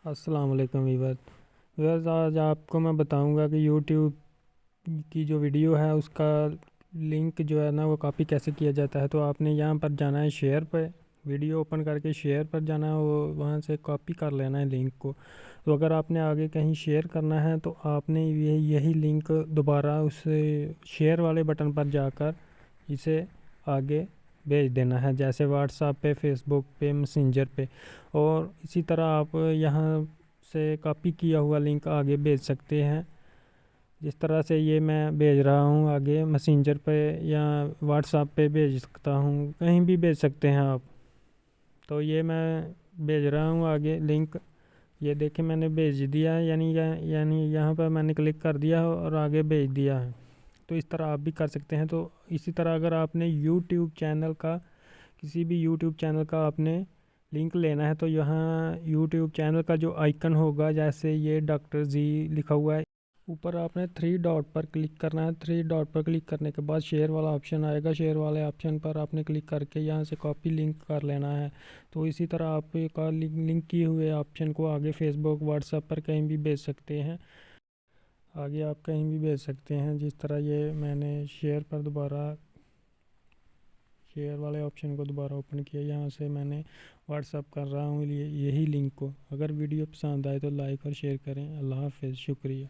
अस्सलाम वालेकुम वीवर्स। आज आपको मैं बताऊंगा कि यूट्यूब की जो वीडियो है उसका लिंक जो है ना वो कॉपी कैसे किया जाता है। तो आपने यहाँ पर जाना है शेयर पे, वीडियो ओपन करके शेयर पर जाना है, वो वहाँ से कॉपी कर लेना है लिंक को। तो अगर आपने आगे कहीं शेयर करना है तो आपने यही लिंक दोबारा उस शेयर वाले बटन पर जाकर इसे आगे भेज देना है, जैसे व्हाट्सएप पे, फेसबुक पे, मैसेंजर पे। और इसी तरह आप यहाँ से कॉपी किया हुआ लिंक आगे भेज सकते हैं। जिस तरह से ये मैं भेज रहा हूँ आगे मैसेंजर पे या व्हाट्सएप पे भेज सकता हूँ, कहीं भी भेज सकते हैं आप। तो ये मैं भेज रहा हूँ आगे लिंक। ये देखिए मैंने भेज दिया है, यानी यहाँ पर मैंने क्लिक कर दिया है और आगे भेज दिया है। तो इस तरह आप भी कर सकते हैं। तो इसी तरह अगर आपने यूट्यूब चैनल का, किसी भी यूट्यूब चैनल का आपने लिंक लेना है तो यहाँ यूट्यूब चैनल का जो आइकन होगा, जैसे ये डॉक्टर जी लिखा हुआ है, ऊपर आपने थ्री डॉट पर क्लिक करना है। थ्री डॉट पर क्लिक करने के बाद शेयर वाला ऑप्शन आएगा, शेयर वाले ऑप्शन पर आपने क्लिक करके यहाँ से कॉपी लिंक कर लेना है। तो इसी तरह आप का लिंक किए हुए ऑप्शन को आगे फेसबुक, व्हाट्सएप पर कहीं भी भेज सकते हैं। आगे आप कहीं भी भेज सकते हैं। जिस तरह ये मैंने शेयर पर दोबारा शेयर वाले ऑप्शन को दोबारा ओपन किया, यहाँ से मैंने व्हाट्सअप कर रहा हूँ यही लिंक को। अगर वीडियो पसंद आए तो लाइक और शेयर करें। अल्लाह हाफ़िज़, शुक्रिया।